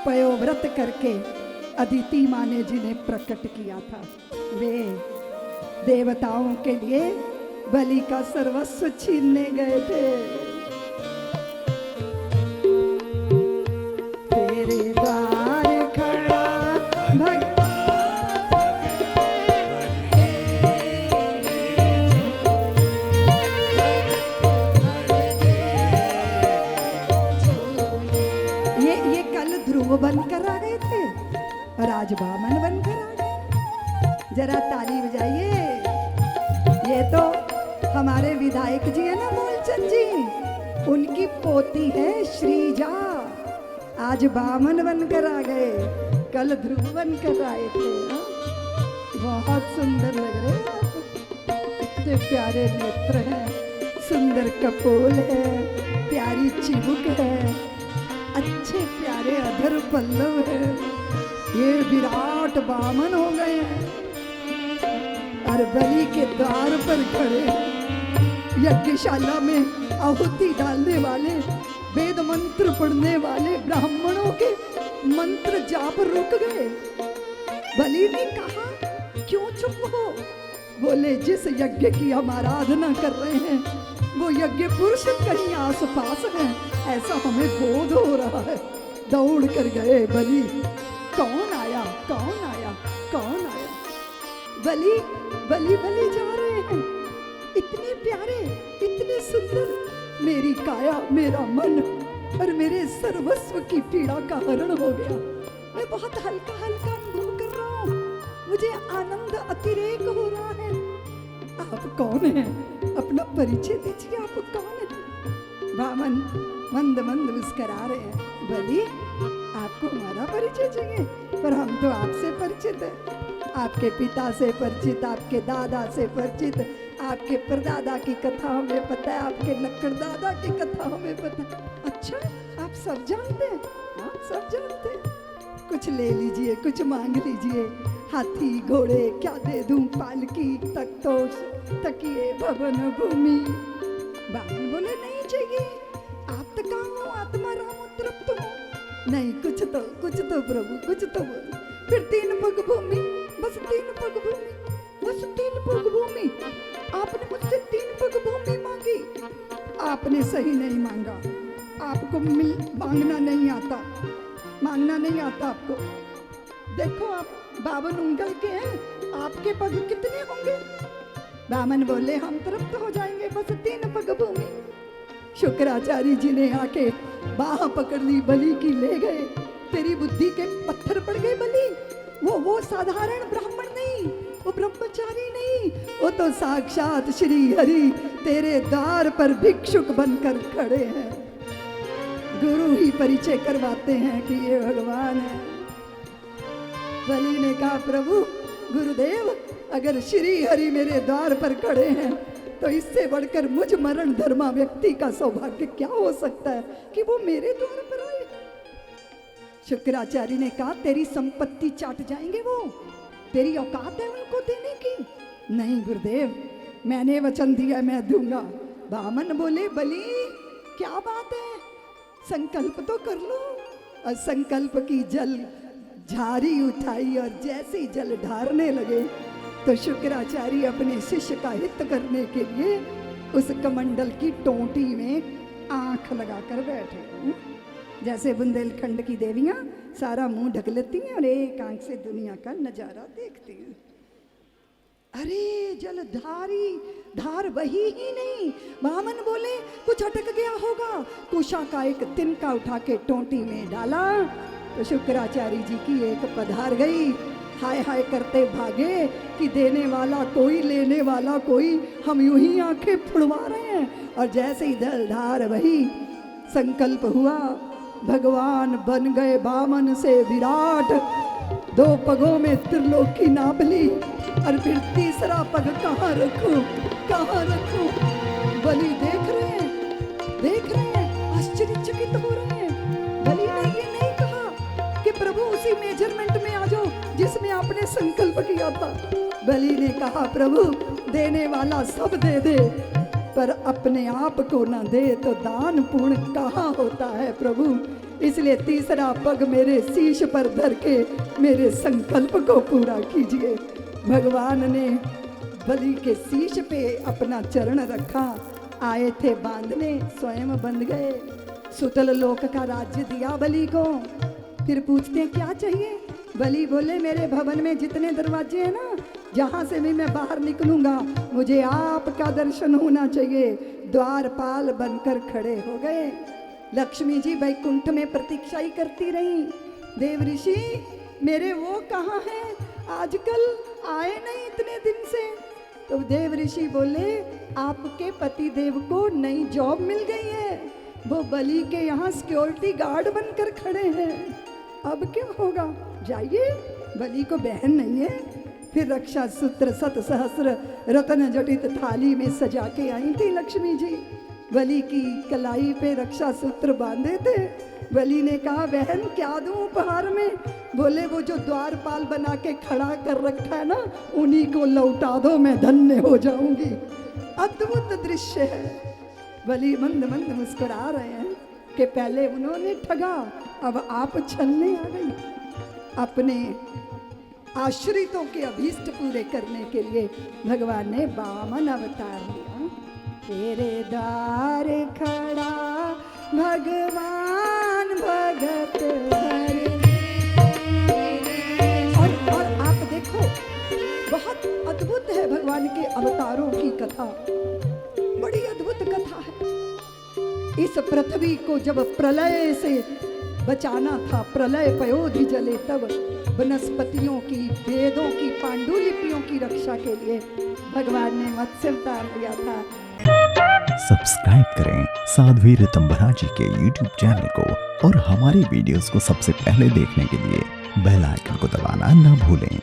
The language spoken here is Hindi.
पयोव्रत करके अदिति माँ ने जिन्हें प्रकट किया था, वे देवताओं के लिए बलि का सर्वस्व छीनने गए थे। तेरे द्वार खड़ा ये कल ध्रुव बनकर आ गए थे और आज वामन बनकर आ गए। जरा ताली बजाइए। ये तो हमारे विधायक जी है ना, मूलचंद जी, उनकी पोती है श्रीजा, आज वामन बनकर आ गए, कल ध्रुव बनकर आए थे। बहुत सुंदर लग रहे हैं, इतने प्यारे नेत्र हैं, सुंदर कपोल है, प्यारी चिबुक है, अच्छे प्यारे अधर पल्लव है। ये विराट वामन हो गए हैं और बलि के द्वार पर खड़े हैं। यज्ञशाला में आहुति डालने वाले, वेद मंत्र पढ़ने वाले ब्राह्मणों के मंत्र जाप रुक गए। बलि ने कहा, क्यों चुप हो? बोले, जिस यज्ञ की हम आराधना कर रहे हैं वो यज्ञ पुरुष कहीं आसपास हैं, ऐसा हमें बोध हो रहा है। दौड़ कर गए बलि। कौन आया, कौन आया, कौन आया? बलि बलि बलि जा रहे हैं, इतने प्यारे, इतने सुंदर, मेरी काया, मेरा मन और मेरे सर्वस्व की पीड़ा का हरण हो गया। मैं बहुत हल्का हल्का अनुभव कर रहा हूँ, मुझे आनंद अतिरेक हो रहा है। आप कौन हैं? अपना परिचय दीजिए, आप कौन हैं? वामन मंद मंद मुस्करा रहे हैं। बलि, आपको हमारा परिचय चाहिए, पर हम तो आपसे परिचित हैं। आपके पिता से परिचित, आपके दादा से परिचित, आपके परदादा की कथा हमें पता है, आपके नक्कड़ दादा की कथा हमें पता है। अच्छा, आप सब जानते हैं? हाँ, सब जानते हैं। कुछ ले लीजिए, कुछ मांग लीजिए, हाथी घोड़े क्या दे दूं, पालकी, तख्तोश, तकिए, भवन, भूमि। बामन बोले, नहीं चाहिए, आप तो काम हो, आत्मा राम तृप्त हो। नहीं, कुछ तो प्रभु, कुछ तो बोलो। फिर 3 पग भूमि, बस 3 पग भूमि, बस 3 पग भूमि। आपने मुझसे 3 पग भूमि मांगी, आपने सही नहीं मांगा। आपको मांगना नहीं आता, मांगना नहीं आता आपको। देखो, आप 52 उंगल के हैं, आपके पग कितने होंगे? वामन बोले, हम तृप्त हो जाएंगे, बस 3 पग भूमि। शुक्राचार्य जी ने आके बाह पकड़ ली, बलि की ले गए। तेरी बुद्धि के पत्थर पड़ गए बलि। वो साधारण ब्राह्मण नहीं, वो ब्रह्मचारी नहीं, वो तो साक्षात श्री हरि तेरे द्वार पर भिक्षुक बनकर खड़े हैं। गुरु ही परिचय करवाते हैं कि ये भगवान है। बलि ने कहा, प्रभु गुरुदेव, अगर श्री हरि मेरे द्वार पर खड़े हैं तो इससे बढ़कर मुझ मरण धर्मा व्यक्ति का सौभाग्य क्या हो सकता है कि वो मेरे द्वार पर आए। शुक्राचार्य ने कहा, तेरी संपत्ति चाट जाएंगे वो, तेरी औकात है उनको देने की? नहीं गुरुदेव, मैंने वचन दिया, मैं दूंगा। वामन बोले, बलि क्या बात है, संकल्प तो कर लो। और संकल्प की जल झारी उठाई और जैसे ही जल ढारने लगे तो शुक्राचार्य अपने शिष्य का हित करने के लिए उस कमंडल की टोंटी में आंख लगाकर बैठे। जैसे बुंदेलखंड की देवियां सारा मुंह ढक लेती हैं और एक आंख से दुनिया का नजारा देखती हैं। अरे जलधारी धार बही ही नहीं। वामन बोले, कुछ अटक गया होगा। कुशा का एक तिनका उठा के टोंटी में डाला तो शुक्राचार्य जी की एक पधार गई। हाय हाय करते भागे कि देने वाला कोई, लेने वाला कोई, हम यूं ही आंखें फुड़वा रहे हैं। और जैसे ही जलधार बही, संकल्प हुआ, भगवान बन गए वामन से विराट। 2 पगों में त्रिलोकी नाप ली और फिर तीसरा पग कहाँ रखूं, कहाँ रखूं? बलि देख रहे हैं, आश्चर्यचकित हो रहे हैं। बलि ने ये नहीं कहा कि प्रभु उसी मेजरमेंट में आ जाओ जिसमें आपने संकल्प किया था। बलि ने कहा, प्रभु देने वाला सब दे दे, पर अपने आप को ना दे तो दान पुण्य कहाँ होता है प्रभु? इसलिए तीसरा पग मेरे शीश पर धर के मेरे संकल्प को पूरा कीजिए। भगवान ने बलि के शीश पे अपना चरण रखा, आए थे बांधने, स्वयं बंध गए। सुतल लोक का राज्य दिया बलि को। फिर पूछते हैं क्या चाहिए? बलि बोले मेरे भवन में जितने दरवाजे हैं ना, जहाँ से भी मैं बाहर निकलूंगा मुझे आपका दर्शन होना चाहिए। द्वारपाल बनकर खड़े हो गए। लक्ष्मी जी वैकुंठ में प्रतीक्षा ही करती रही। देव ऋषि मेरे वो कहाँ हैं? आजकल आए नहीं इतने दिन से। तो देव ऋषि बोले आपके पति देव को नई जॉब मिल गई है, वो बलि के यहाँ सिक्योरिटी गार्ड बनकर खड़े हैं। अब क्या होगा? जाइए, बलि को बहन नहीं है। फिर रक्षा सूत्र 7 सहस्र रत्न जटित थाली में सजा के आई थी लक्ष्मी जी। बलि की कलाई पे रक्षा सूत्र बांधे थे। बलि ने कहा बहन क्या दूं उपहार में? बोले वो जो द्वारपाल बना के खड़ा कर रखा है ना, उन्हीं को लौटा दो, मैं धन्य हो जाऊंगी। अद्भुत दृश्य है। बलि मंद मंद मुस्कुरा रहे हैं कि पहले उन्होंने ठगा, अब आप छलने आ गई। अपने आश्रितों के अभीष्ट पूरे करने के लिए भगवान ने वामन अवतार लिया। तेरे द्वार खड़ा भगवान भगत हरे। और आप देखो बहुत अद्भुत है भगवान के अवतारों की कथा, बड़ी अद्भुत कथा है। इस पृथ्वी को जब प्रलय से बचाना था, प्रलय पयोधि जले, तब वनस्पतियों की, वेदों की, पांडुलिपियों की रक्षा के लिए भगवान ने मत्स्य अवतार लिया था। सब्सक्राइब करें साध्वी ऋतंभरा जी के YouTube चैनल को और हमारी वीडियोस को सबसे पहले देखने के लिए बेल आइकन को दबाना ना भूलें।